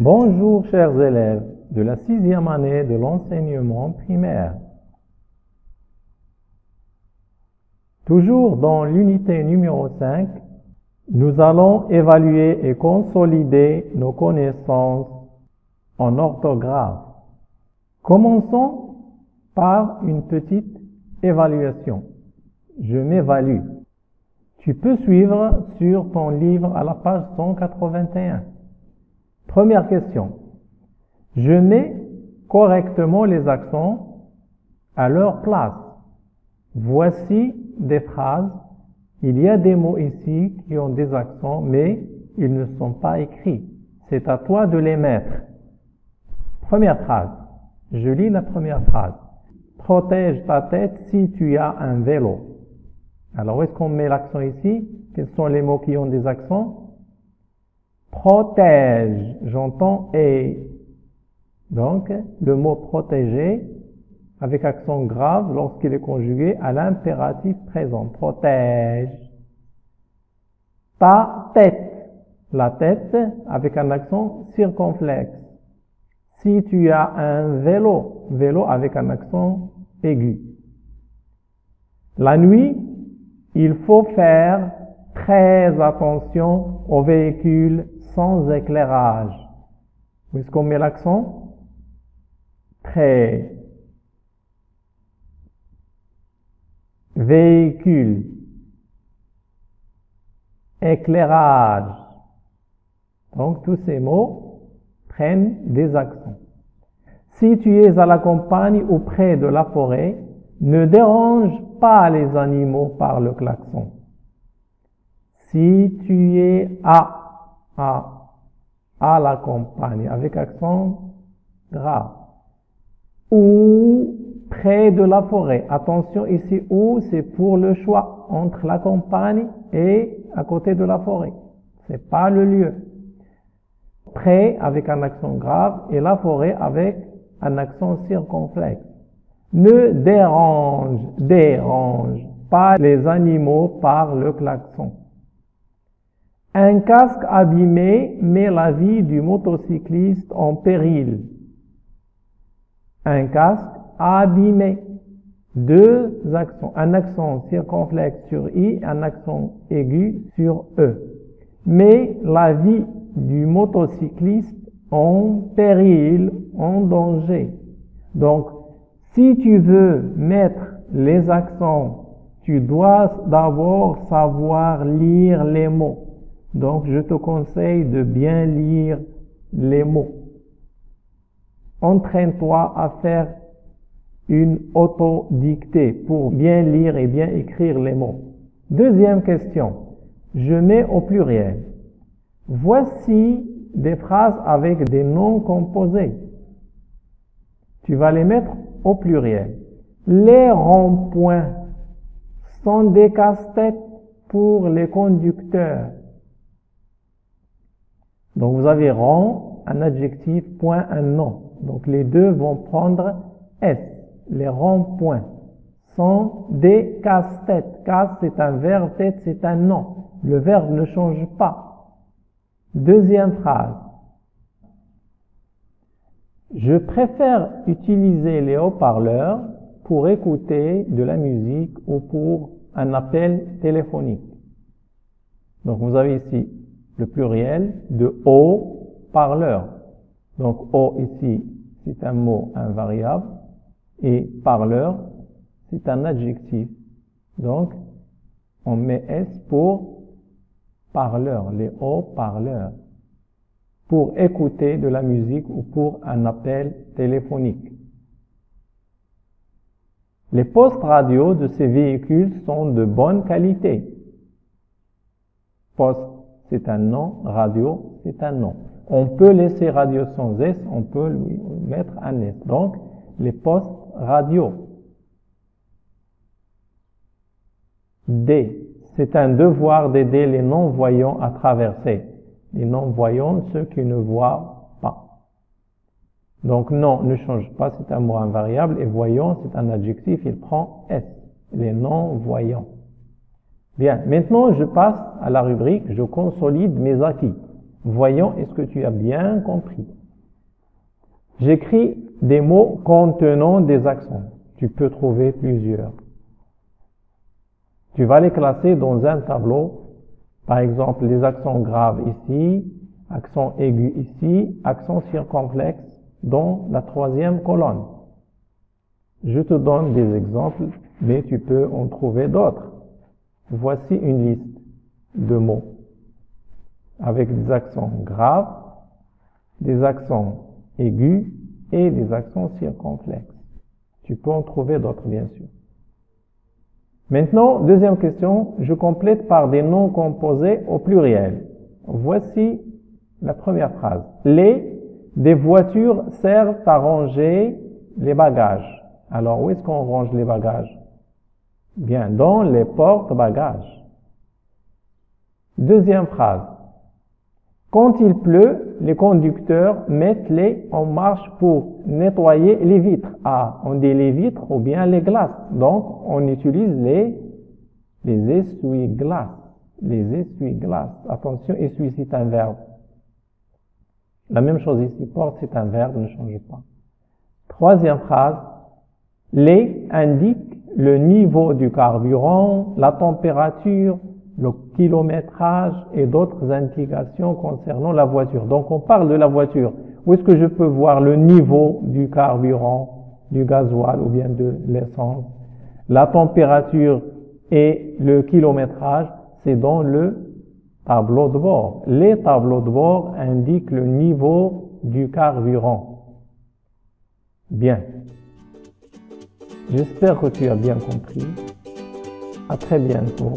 Bonjour chers élèves de la 6e année de l'enseignement primaire. Toujours dans l'unité numéro 5, nous allons évaluer et consolider nos connaissances en orthographe. Commençons par une petite évaluation. Je m'évalue. Tu peux suivre sur ton livre à la page 181. Première question. Je mets correctement les accents à leur place. Voici des phrases. Il y a des mots ici qui ont des accents, mais ils ne sont pas écrits. C'est à toi de les mettre. Première phrase. Je lis la première phrase. Protège ta tête si tu as un vélo. Alors, où est-ce qu'on met l'accent ici? Quels sont les mots qui ont des accents? Protège, j'entends et. Donc, le mot protéger, avec accent grave, lorsqu'il est conjugué à l'impératif présent. Protège. Ta tête. La tête, avec un accent circonflexe. Si tu as un vélo, vélo avec un accent aigu. La nuit, il faut faire très attention aux véhicules sans éclairage. Où est-ce qu'on met l'accent? Très. Véhicule. Éclairage. Donc, tous ces mots prennent des accents. Si tu es à la campagne ou près de la forêt, ne dérange pas les animaux par le klaxon. Si tu es à la campagne, avec accent grave, ou près de la forêt. Attention ici, où c'est pour le choix entre la campagne et à côté de la forêt. C'est pas le lieu. Près avec un accent grave et la forêt avec un accent circonflexe. Ne dérange pas les animaux par le klaxon. Un casque abîmé met la vie du motocycliste en péril. Un casque abîmé. Deux accents. Un accent circonflexe sur I, un accent aigu sur E. Met la vie du motocycliste en péril, en danger. Donc, si tu veux mettre les accents, tu dois d'abord savoir lire les mots. Donc, je te conseille de bien lire les mots. Entraîne-toi à faire une autodictée pour bien lire et bien écrire les mots. Deuxième question. Je mets au pluriel. Voici des phrases avec des noms composés. Tu vas les mettre au pluriel. Les ronds-points sont des casse-têtes pour les conducteurs. Donc, vous avez rond, un adjectif, point, un nom. Donc, les deux vont prendre S. Les ronds-points sont des casse-têtes. Casse, c'est un verbe, tête, c'est un nom. Le verbe ne change pas. Deuxième phrase. Je préfère utiliser les haut-parleurs pour écouter de la musique ou pour un appel téléphonique. Donc, vous avez ici le pluriel de haut-parleurs. Donc, haut ici, c'est un mot invariable et parleur, c'est un adjectif. Donc, on met S pour parleur, les haut-parleurs, pour écouter de la musique ou pour un appel téléphonique. Les postes radio de ces véhicules sont de bonne qualité. Poste, c'est un nom, radio, c'est un nom. On peut laisser radio sans S, on peut lui mettre un S. Donc, les postes radio. D, c'est un devoir d'aider les non-voyants à traverser. Les non-voyants, ceux qui ne voient pas. Donc, non ne change pas, c'est un mot invariable. Et voyant, c'est un adjectif, il prend S. Les non-voyants. Bien, maintenant je passe à la rubrique « Je consolide mes acquis ». Voyons, est-ce que tu as bien compris? J'écris des mots contenant des accents. Tu peux trouver plusieurs. Tu vas les classer dans un tableau. Par exemple, les accents graves ici, accent aigu ici, accent circonflexe dans la troisième colonne. Je te donne des exemples, mais tu peux en trouver d'autres. Voici une liste de mots avec des accents graves, des accents aigus et des accents circonflexes. Tu peux en trouver d'autres, bien sûr. Maintenant, deuxième question, je complète par des noms composés au pluriel. Voici la première phrase. Des voitures servent à ranger les bagages. Alors, où est-ce qu'on range les bagages? Bien, dans les porte-bagages. Deuxième phrase. Quand il pleut, les conducteurs mettent les en marche pour nettoyer les vitres. Ah, on dit les vitres ou bien les glaces. Donc, on utilise les essuie-glaces. Les essuie-glaces. Attention, essuie, c'est un verbe. La même chose ici, porte, c'est un verbe, ne change pas. Troisième phrase. Les indique le niveau du carburant, la température, le kilométrage et d'autres indications concernant la voiture. Donc, on parle de la voiture. Où est-ce que je peux voir le niveau du carburant, du gasoil ou bien de l'essence? La température et le kilométrage, c'est dans le tableau de bord. Les tableaux de bord indiquent le niveau du carburant. Bien. J'espère que tu as bien compris. À très bientôt.